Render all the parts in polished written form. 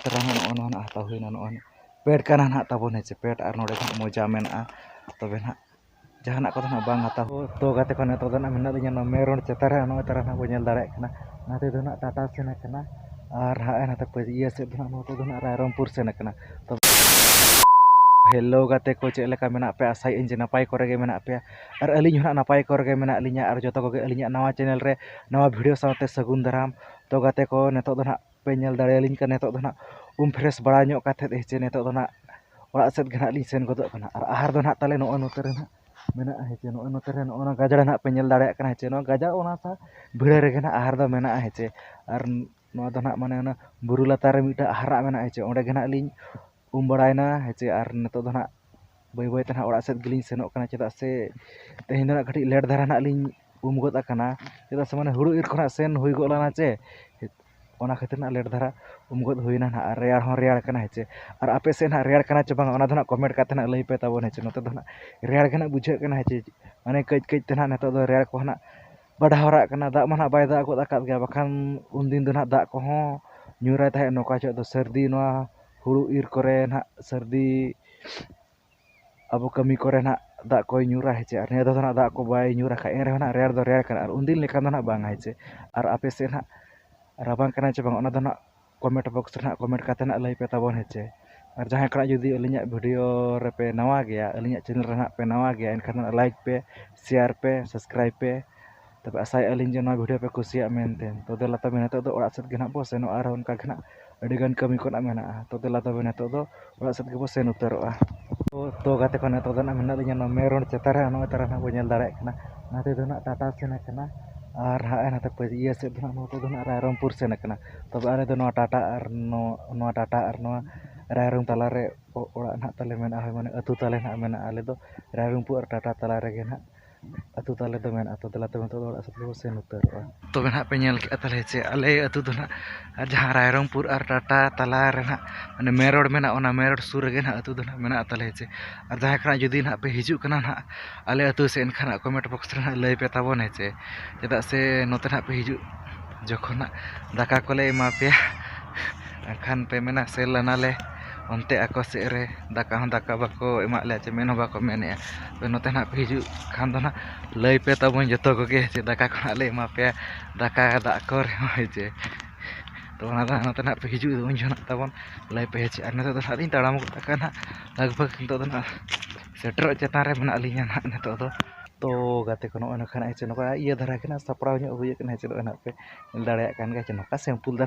तरह ना हता हुईना नोन पेट काना ना ताबोन हेचे पेट और नोडे मोजा मेना तबे ना जहाना को ना बांग हता तो गाते को ना तो ना मेना लिया ना मेरोन चेतारे नो तरह ना बोझल दाड़े कना नाते दो ना टाटा सेना कना और हाए नाते इया से दो ना तो ना रायरंगपुर सेना कना तो हेलो गाते को चेक लेका मेना पे आसाई इन जे नपाय करे गे मेना पे और अलिኝ होना नपाय करे गे मेना अलिña और जतो को अलिña नवा चैनल रे नवा वीडियो साथे सगुन दाराम तो गाते को नेतो दो ना पे नेल दाड़े अलिñ का नेतो दो ना फ्रेश बड़ा ᱧᱚᱜ काथे हेचे नेतो दो ना ओड़ा सेद गे ना अलिñ सेन गोदो कना और आहार दो ना ताले नो नोते रे ना मेना हेचे नो नोते रे नो गाजड़ ना पे नेल दाड़े कना हेचे नो गाजड़ ओना सा भिड़े रे ना आहार दो मेना हेचे और नो दो ना माने ना बुरु लातार रे मिटा आहारा मेना हेचे ओंडे गे ना अलिñ बड़ायना हेचे और नेतो दो ना बै बै तना ओड़ा सेद गिलिñ सेनोक कना चेदा से तेहेन दो कटी लेट धारा ना अलिñ गोद आकना चेदा से माने हुड़ु इर खना सेन हुई गोलाना चे ओना खातिर ना लेट धारा गोद हुईना ना रेयाड़ हों रेयाड़ कना हेचे और आपे से ना रेयाड़ कना चे बांग ओना दो ना कमेंट काते ना लई पे ताबोन हेचे नोते दो ना रेयाड़ के ना बुझे कना हेचे माने कज कज तना नेतो दो रेयाड़ को ना बढ़ावरा कना दा मा ना बाय दा गोद आकाद गया बखान उन दिन दो ना दा को हों न्यूराय ताहे नोका चे दो सर्दी नोआ हुड़ु इर करे ना सर्दी अब कमी करे ना दा को न्यूरा हेचे और नेदो ना दा को बाय न्यूरा खा एरे ना रेयाड़ दो रेयाड़ कना और उन दिन लेका ना बांग हेचे और आपे से ना राबांग कना चे बांग ओना दो ना कमेंट बॉक्स रे कमेंट काते ना लई पे ताबोन हेचे और जहां कना जुदी अलिña वीडियो रे पे नवा गया अलिña चैनल रे ना पे नवा गया इनखान लाइक पे शेयर पे सब्सक्राइब पे तब आसाय अलिñ जे नवा वीडियो पे कुसिया मेनते तो देला तबे नेतो दो ओड़ा सेद गे ना बो सेनो और उनका गे ना अडिगान कमी को ना मेना तो देला तबे नेतो दो ओड़ा सेद गे बो सेन उतरोआ तो गाते को नेतो दो ना मेना लिña ना मेरोन चेतारे नो तरह ना बोझल दाड़े कना नाते दो ना टाटा सेना कना और हाए नाते इया से दो ना तो ना रायरंगपुर सेना कना तब आले दो नो टाटा और नो टाटा और नो रायरंग तला रे ओड़ा ना तले मेना है माने अतु तले ना मेना आले दो रायरंगपुर और टाटा तला रे गे ना अतु तले दो मेना तो देला तबे तो ओड़ा सेद गे सेन उतरोआ तो ना पे नेल के तले चे आले अतु दो ना जहां रायरंगपुर और टाटा तला रे ना माने मेरोड मेना ओना मेरोड सुर गे ना अतु दो ना मेना तले चे और जहां कना जुदी ना पे हिजु कना ना आले अतु से एनखान कमेंट बॉक्स रे ना लई पे ताबोन हेचे चेदा से नोते ना पे हिजु जखन ना दाका कोले एमा पे एनखान पे मेना cell लानाले onte ako se re daka hon daka bako emak le चे मेन बako मेने पे नोते ना पे हिजु खान दो ना लई पे ताबोन जतो को गे चे दाका खना ले एमा पे दाका दा को रे हेचे तो ना नोते ना पे हिजु उन जना ताबोन लई पे हेचे और नोते दो ना ताड़ाम कना लगभग तो ना सेटर चेतान रे मेना अलिña ना नेतो दो तो गाते को नो खाना हेचे नोका इया धारा केना सपराव ᱧᱚᱜ हुई कना हेचे दो ना पे दाड़े कान गे नोका सैंपल दा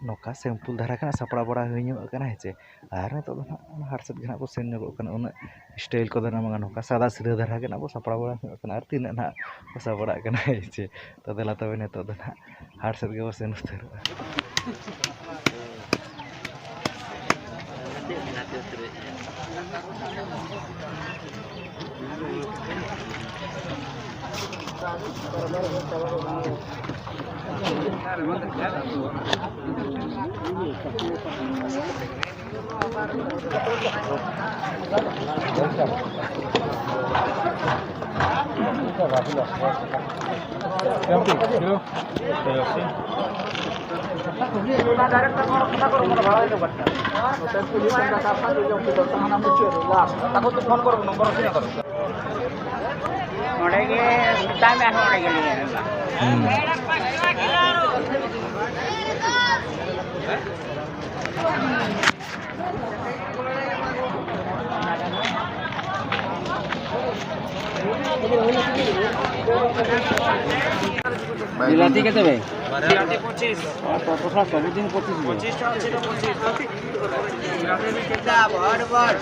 नोका सैंपल धारा कना सपड़ा बड़ा हुई ᱧᱚᱜ कना हेचे और तो ना हार सेद गे ना बो सेन ᱧᱚᱜ कना उन स्टाइल को ना मंगा नोका सादा सीधा धारा के ना बो सपड़ा बड़ा ᱧᱚᱜ कना और तीन ना बसा बड़ा कना हेचे तो देला तबे नेतो दो ना हार सेद गे बो सेन उतरोआ बिलाती केते भाई बिलाती 25 और टोटल सब दिन 25 25 टा अछि 25 बिलाती में केता बड़ बड़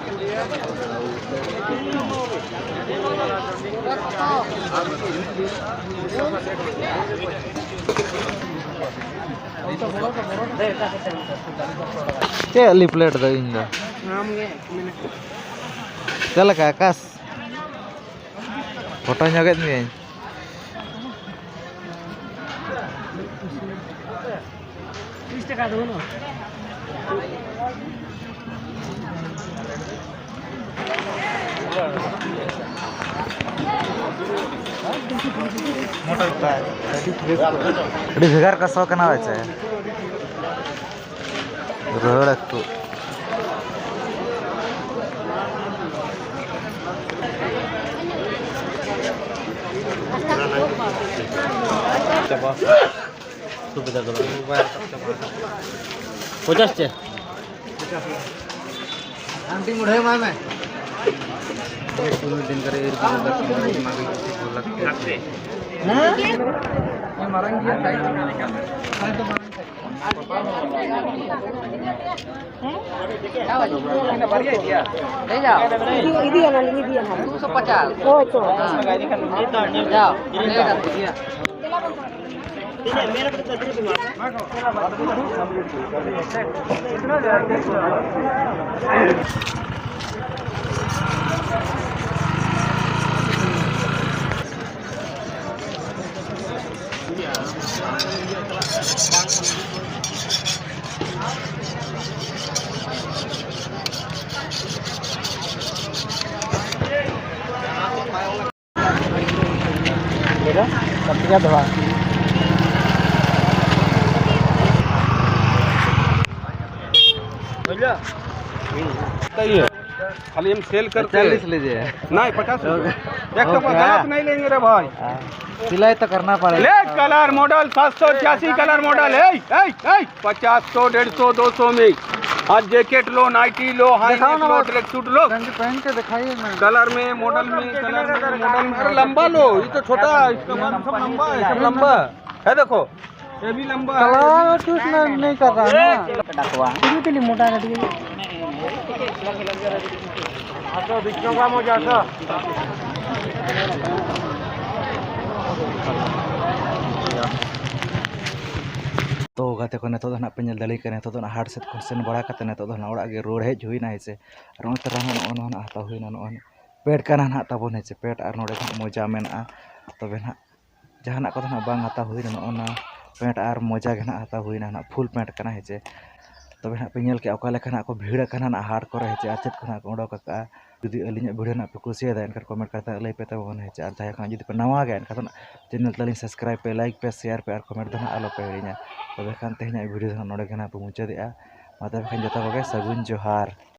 चे Ali plate the in the नाम गे चल का आकाश फोटो ᱧᱚᱜᱮᱫ ᱢᱤᱭᱟᱹᱧ টাকা দেবো না मोटर अड़ी भेगार का शौक ना होय छै Rada tuh. Coba. Sudah dulu. Pujas deh. Nanti mudah mana? दिन करे Sampingnya doang. भैया सही है खाली हम सेल करते 40 लीजिए। नहीं 50 एक तो गलत नहीं लेंगे रे भाई सिलाई तो करना पड़ेगा। ले कलर मॉडल 786 कलर मॉडल है 50 100 150 200 में आज जैकेट लो नाइटी लो हाई नेक लो ट्रैक सूट लो पहन के दिखाइए ना। कलर में मॉडल में मॉडल में अरे लंबा लो ये तो छोटा है इसका बाद सब लंबा है सब लंबा है देखो ये भी लंबा है कलर चूज नहीं कर रहा है ना। ini pilih muda tadi. तो बिचों का मौजा था तो गाते को नेतो ना पेनल दली के नेतो ना हार्ट सेट क्वेश्चन बड़ा कते नेतो ना ओड़ा गे रोड हेज हुई ना हेसे और ओन तरह ना ओन हाता हुई ना ओन पेट का ना ताबोन हेसे पेट और नोडे मोजा मेना तबे ना जहाना को ना बांग हाता हुई ना ओना पेट और मोजा के ना हाता हुई ना फुल पेट का हेसे तबे ना पेनल के ओका लेखा को भीड़ का ना हार्ट को हेसे और चेत को ना ओडोक का जुदी अलिnya वीडियो ना पे कुसिया दा एनकर कमेंट करता लई पे तबोन हेसे और जहां जुदी पे नवा गे एनकर चैनल तलिंग सब्सक्राइब पे लाइक पे शेयर पे और कमेंट दना आलो पे हिड़िया तबे खान तेहना वीडियो नोडे के ना पे मुचादेआ मा तबे खान जता को गे सगुन जोहार।